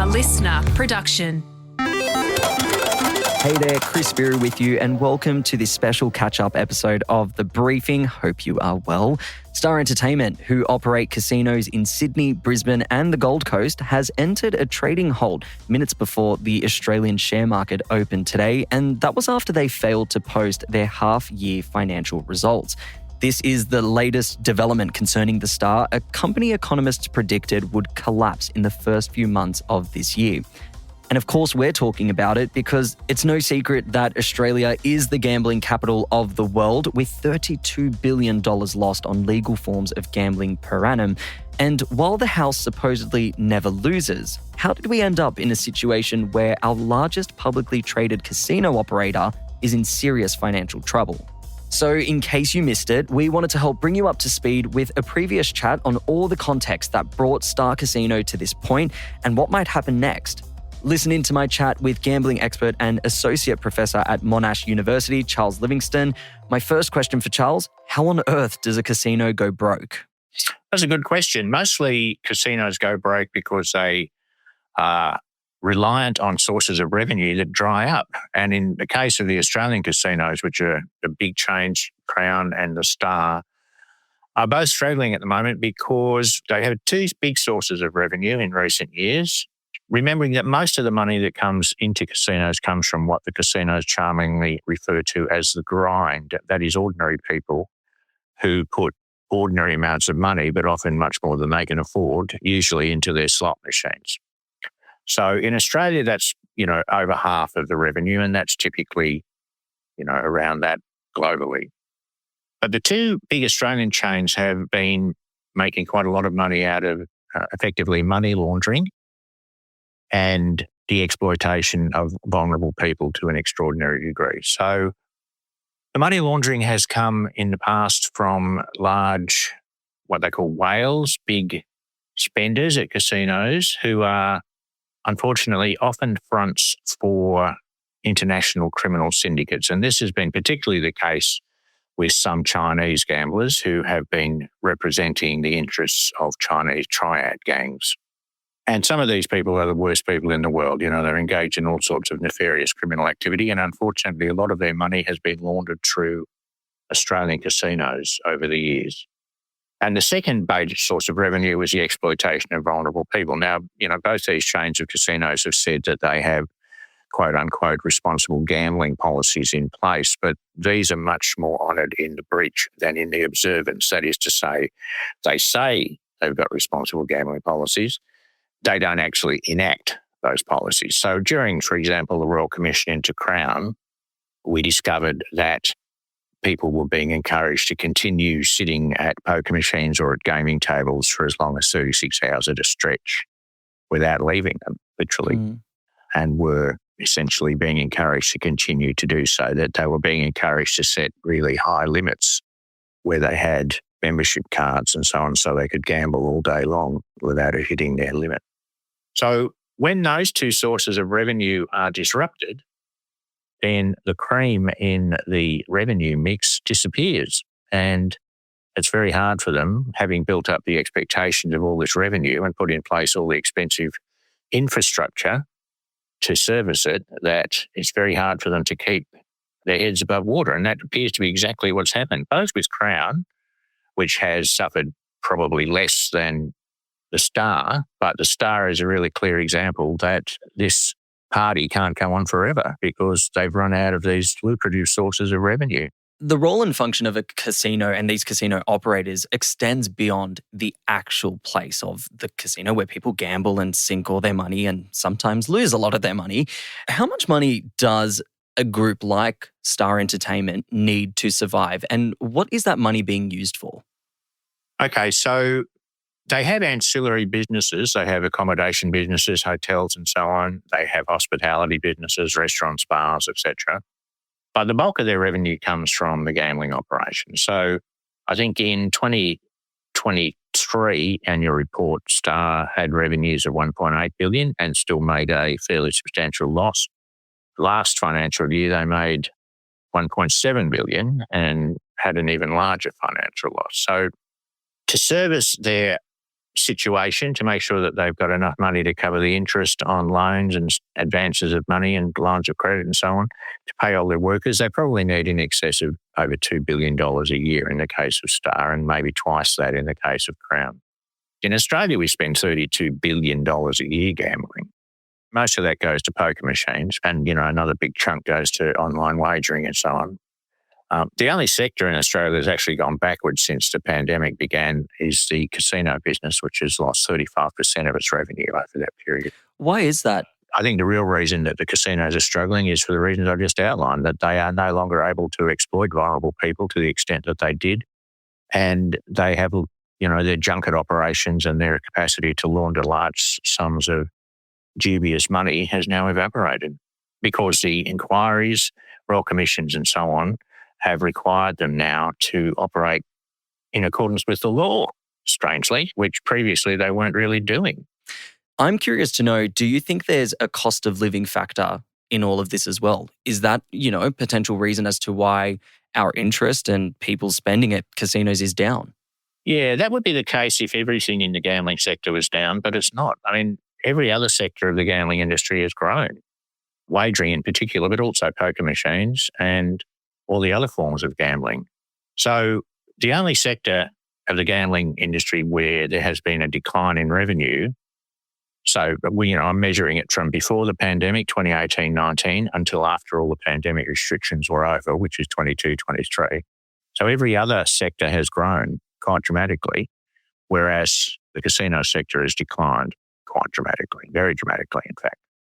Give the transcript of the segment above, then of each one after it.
listener production. Hey there, Chris Spyrou with you, and welcome to this special catch-up episode of The Briefing. Hope you are well. Star Entertainment, who operate casinos in Sydney, Brisbane and the Gold Coast, has entered a trading halt minutes before the Australian share market opened today, and that was after they failed to post their half-year financial results. This is the latest development concerning the Star, a company economists predicted would collapse in the first few months of this year. And of course, we're talking about it because it's no secret that Australia is the gambling capital of the world, with $32 billion lost on legal forms of gambling per annum. And while the House supposedly never loses, how did we end up in a situation where our largest publicly traded casino operator is in serious financial trouble? So in case you missed it, we wanted to help bring you up to speed with a previous chat on all the context that brought Star Casino to this point and what might happen next. Listen in to my chat with gambling expert and associate professor at Monash University Charles Livingstone. My first question for Charles, how on earth does a casino go broke? That's a good question. Mostly casinos go broke because they are reliant on sources of revenue that dry up. And in the case of the Australian casinos, which are the big chains, Crown and the Star, are both struggling at the moment because they have two big sources of revenue in recent years. Remembering that most of the money that comes into casinos comes from what the casinos charmingly refer to as the grind. That is ordinary people who put ordinary amounts of money, but often much more than they can afford, usually into their slot machines. So in Australia, that's, over half of the revenue, and that's typically, around that globally. But the two big Australian chains have been making quite a lot of money out of effectively money laundering and the exploitation of vulnerable people to an extraordinary degree. So the money laundering has come in the past from large, what they call whales, big spenders at casinos who are unfortunately often fronts for international criminal syndicates. And this has been particularly the case with some Chinese gamblers who have been representing the interests of Chinese triad gangs. And some of these people are the worst people in the world. They're engaged in all sorts of nefarious criminal activity. And unfortunately, a lot of their money has been laundered through Australian casinos over the years. And the second major source of revenue was the exploitation of vulnerable people. Now, both these chains of casinos have said that they have quote unquote responsible gambling policies in place, but these are much more honoured in the breach than in the observance. That is to say they've got responsible gambling policies. They don't actually enact those policies. So during, for example, the Royal Commission into Crown, we discovered that people were being encouraged to continue sitting at poker machines or at gaming tables for as long as 36 hours at a stretch without leaving them, literally, and were essentially being encouraged to continue to do so, that they were being encouraged to set really high limits where they had membership cards and so on, so they could gamble all day long without it hitting their limit. So when those two sources of revenue are disrupted, then the cream in the revenue mix disappears. And it's very hard for them, having built up the expectations of all this revenue and put in place all the expensive infrastructure to service it, that it's very hard for them to keep their heads above water. And that appears to be exactly what's happened, both with Crown, which has suffered probably less than the Star, but the Star is a really clear example that this party can't go on forever because they've run out of these lucrative sources of revenue. The role and function of a casino and these casino operators extends beyond the actual place of the casino where people gamble and sink all their money and sometimes lose a lot of their money. How much money does a group like Star Entertainment need to survive, and what is that money being used for? Okay, so they have ancillary businesses. They have accommodation businesses, hotels and so on. They have hospitality businesses, restaurants, bars, etc. But the bulk of their revenue comes from the gambling operation. So I think in 2023 annual report, Star had revenues of $1.8 billion and still made a fairly substantial loss. Last financial year, they made $1.7 billion and had an even larger financial loss. So to service their situation to make sure that they've got enough money to cover the interest on loans and advances of money and lines of credit and so on to pay all their workers. They probably need in excess of over $2 billion a year in the case of Star and maybe twice that in the case of Crown. In Australia, we spend $32 billion a year gambling. Most of that goes to poker machines and, another big chunk goes to online wagering and so on. The only sector in Australia that's actually gone backwards since the pandemic began is the casino business, which has lost 35% of its revenue over that period. Why is that? I think the real reason that the casinos are struggling is for the reasons I just outlined, that they are no longer able to exploit vulnerable people to the extent that they did. And they have, their junket operations and their capacity to launder large sums of dubious money has now evaporated because the inquiries, royal commissions and so on have required them now to operate in accordance with the law, strangely, which previously they weren't really doing. I'm curious to know, do you think there's a cost of living factor in all of this as well? Is that, a potential reason as to why our interest and people spending at casinos is down? Yeah, that would be the case if everything in the gambling sector was down, but it's not. I mean, every other sector of the gambling industry has grown, wagering in particular, but also poker machines and all the other forms of gambling. So the only sector of the gambling industry where there has been a decline in revenue, so I'm measuring it from before the pandemic, 2018-19, until after all the pandemic restrictions were over, which is 22-23. So every other sector has grown quite dramatically, whereas the casino sector has declined quite dramatically, very dramatically, in fact.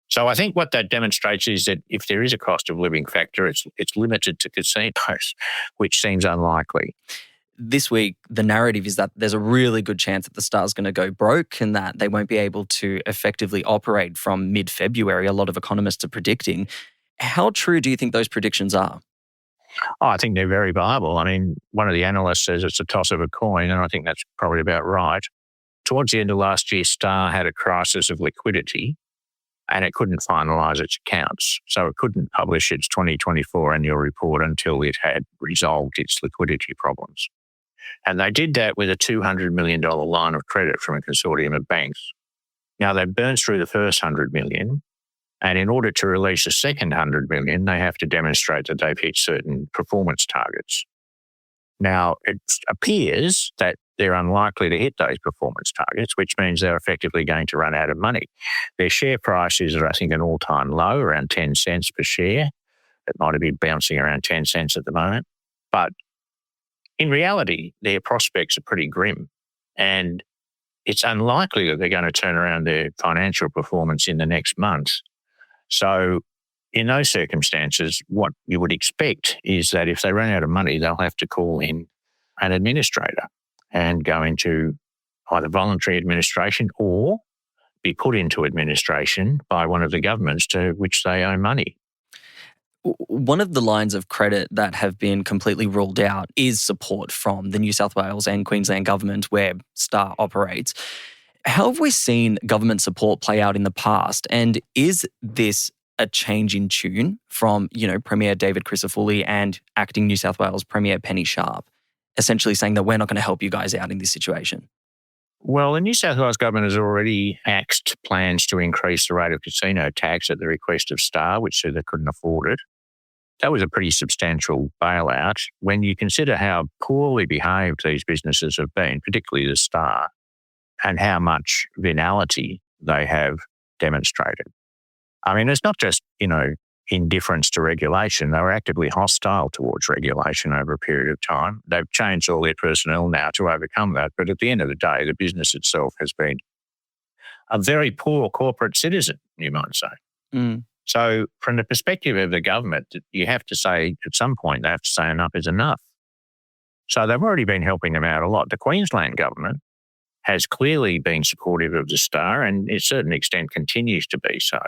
So I think what that demonstrates is that if there is a cost of living factor, it's limited to casinos, which seems unlikely. This week, the narrative is that there's a really good chance that the Star's going to go broke and that they won't be able to effectively operate from mid-February. A lot of economists are predicting. How true do you think those predictions are? Oh, I think they're very viable. I mean, one of the analysts says it's a toss of a coin, and I think that's probably about right. Towards the end of last year, Star had a crisis of liquidity and it couldn't finalise its accounts. So it couldn't publish its 2024 annual report until it had resolved its liquidity problems. And they did that with a $200 million line of credit from a consortium of banks. Now, they burned through the first $100 million, and in order to release the second $100 million, they have to demonstrate that they've hit certain performance targets. Now, it appears that they're unlikely to hit those performance targets, which means they're effectively going to run out of money. Their share prices are, I think, an all-time low, around 10 cents per share. It might have been bouncing around 10 cents at the moment. But in reality, their prospects are pretty grim. And it's unlikely that they're going to turn around their financial performance in the next month. So in those circumstances, what you would expect is that if they run out of money, they'll have to call in an administrator and go into either voluntary administration or be put into administration by one of the governments to which they owe money. One of the lines of credit that have been completely ruled out is support from the New South Wales and Queensland government where Star operates. How have we seen government support play out in the past? And is this a change in tune from, Premier David Crisafulli and acting New South Wales Premier Penny Sharp, essentially saying that we're not going to help you guys out in this situation? Well, the New South Wales government has already axed plans to increase the rate of casino tax at the request of Star, which said they couldn't afford it. That was a pretty substantial bailout when you consider how poorly behaved these businesses have been, particularly the Star, and how much venality they have demonstrated. I mean, it's not just, indifference to regulation. They were actively hostile towards regulation over a period of time. They've changed all their personnel now to overcome that. But at the end of the day, the business itself has been a very poor corporate citizen, you might say. Mm. So from the perspective of the government, you have to say, at some point, they have to say enough is enough. So they've already been helping them out a lot. The Queensland government has clearly been supportive of the Star and to a certain extent continues to be so.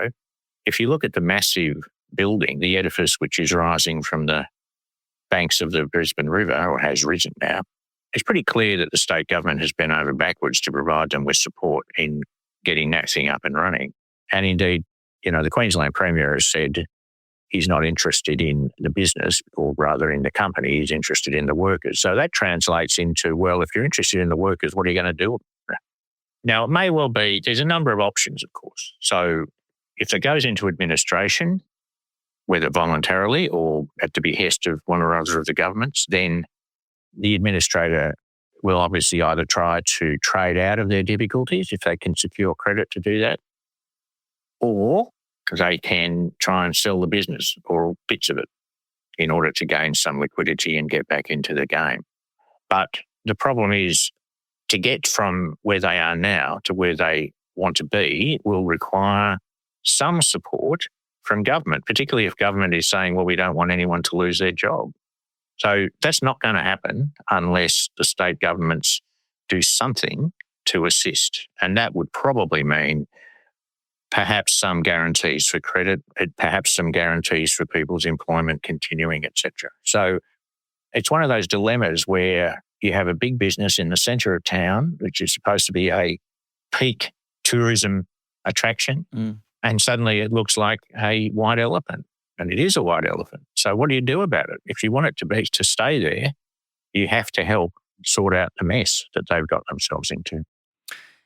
If you look at the massive building, the edifice which is rising from the banks of the Brisbane River, or has risen now, it's pretty clear that the state government has bent over backwards to provide them with support in getting that thing up and running. And indeed, the Queensland Premier has said he's not interested in the business, or rather in the company, he's interested in the workers. So that translates into, well, if you're interested in the workers, what are you going to do? Now, it may well be, there's a number of options, of course. So if it goes into administration, whether voluntarily or at the behest of one or other of the governments, then the administrator will obviously either try to trade out of their difficulties if they can secure credit to do that, or they can try and sell the business or bits of it in order to gain some liquidity and get back into the game. But the problem is, to get from where they are now to where they want to be will require some support from government, particularly if government is saying, well, we don't want anyone to lose their job. So that's not going to happen unless the state governments do something to assist. And that would probably mean perhaps some guarantees for credit, perhaps some guarantees for people's employment continuing, etc. So it's one of those dilemmas where you have a big business in the centre of town, which is supposed to be a peak tourism attraction, and suddenly it looks like a white elephant, and it is a white elephant. So what do you do about it? If you want it to stay there, you have to help sort out the mess that they've got themselves into.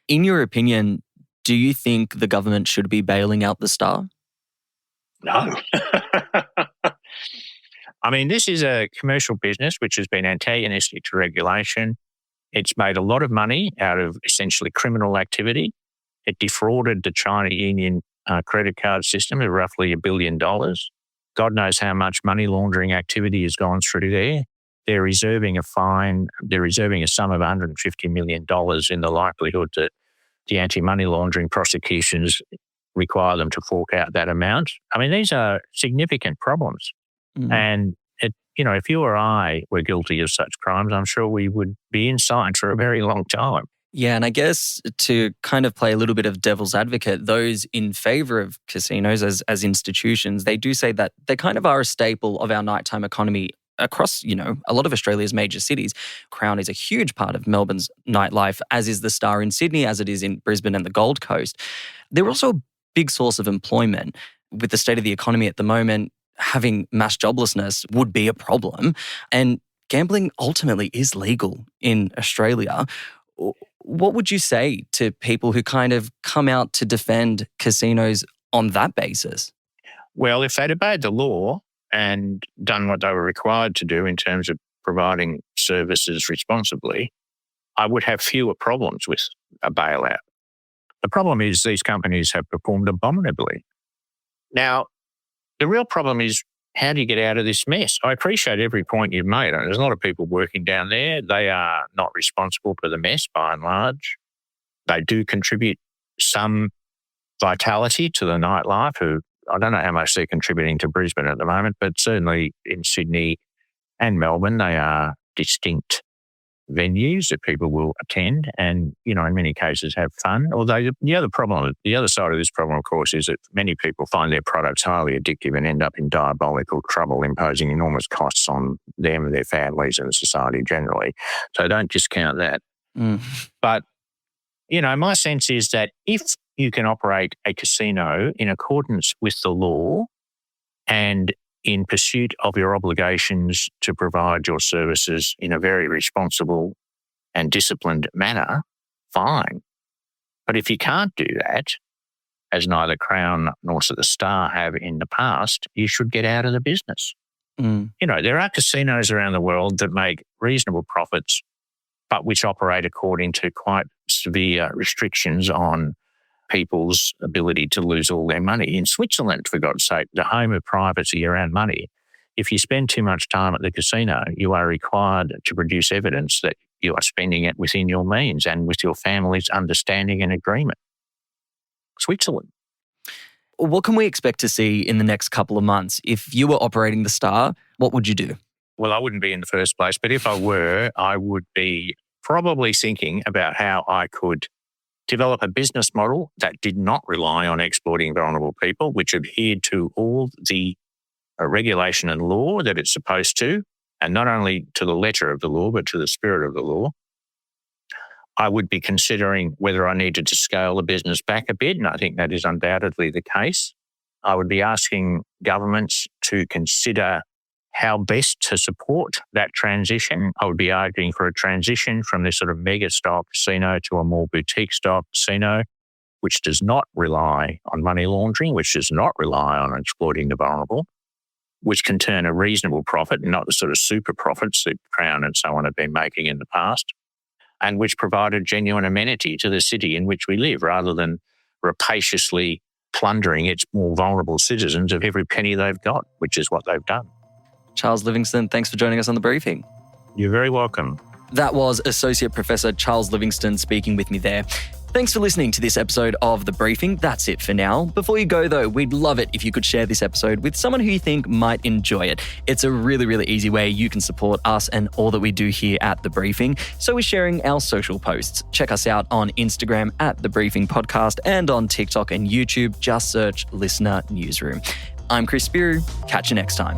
In your opinion, do you think the government should be bailing out the Star? No. I mean, this is a commercial business which has been antagonistic to regulation. It's made a lot of money out of essentially criminal activity. It defrauded the China Union credit card system of roughly $1 billion. God knows how much money laundering activity has gone through there. They're reserving a fine. They're reserving a sum of $150 million in the likelihood that the anti-money laundering prosecutions require them to fork out that amount. I mean, these are significant problems. And, if you or I were guilty of such crimes, I'm sure we would be inside for a very long time. Yeah, and I guess to kind of play a little bit of devil's advocate, those in favour of casinos as institutions, they do say that they kind of are a staple of our nighttime economy across, a lot of Australia's major cities. Crown is a huge part of Melbourne's nightlife, as is the Star in Sydney, as it is in Brisbane and the Gold Coast. They're also a big source of employment. With the state of the economy at the moment, having mass joblessness would be a problem. And gambling ultimately is legal in Australia. What would you say to people who kind of come out to defend casinos on that basis? Well, if they'd obeyed the law and done what they were required to do in terms of providing services responsibly, I would have fewer problems with a bailout. The problem is these companies have performed abominably. Now, the real problem is, how do you get out of this mess? I appreciate every point you've made. There's a lot of people working down there. They are not responsible for the mess by and large. They do contribute some vitality to the nightlife, who I don't know how much they're contributing to Brisbane at the moment, but certainly in Sydney and Melbourne, they are distinct venues that people will attend and, in many cases have fun. Although the other side of this problem, of course, is that many people find their products highly addictive and end up in diabolical trouble, imposing enormous costs on them and their families and society generally. So don't discount that. But, my sense is that if you can operate a casino in accordance with the law and in pursuit of your obligations to provide your services in a very responsible and disciplined manner, fine. But if you can't do that, as neither Crown nor the Star have in the past, you should get out of the business. There are casinos around the world that make reasonable profits, but which operate according to quite severe restrictions on people's ability to lose all their money. In Switzerland, for God's sake, the home of privacy around money, if you spend too much time at the casino, you are required to produce evidence that you are spending it within your means and with your family's understanding and agreement. Switzerland. What can we expect to see in the next couple of months? If you were operating the Star, what would you do? Well, I wouldn't be in the first place, but if I were, I would be probably thinking about how I could develop a business model that did not rely on exploiting vulnerable people, which adhered to all the regulation and law that it's supposed to, and not only to the letter of the law, but to the spirit of the law. I would be considering whether I needed to scale the business back a bit, and I think that is undoubtedly the case. I would be asking governments to consider how best to support that transition. I would be arguing for a transition from this sort of mega style casino to a more boutique style casino, which does not rely on money laundering, which does not rely on exploiting the vulnerable, which can turn a reasonable profit, not the sort of super profits that Crown and so on have been making in the past, and which provide a genuine amenity to the city in which we live, rather than rapaciously plundering its more vulnerable citizens of every penny they've got, which is what they've done. Charles Livingstone, thanks for joining us on The Briefing. You're very welcome. That was Associate Professor Charles Livingstone speaking with me there. Thanks for listening to this episode of The Briefing. That's it for now. Before you go, though, we'd love it if you could share this episode with someone who you think might enjoy it. It's a really, really easy way you can support us and all that we do here at The Briefing. So we're sharing our social posts. Check us out on Instagram at The Briefing Podcast and on TikTok and YouTube. Just search Listener Newsroom. I'm Chris Spyrou. Catch you next time.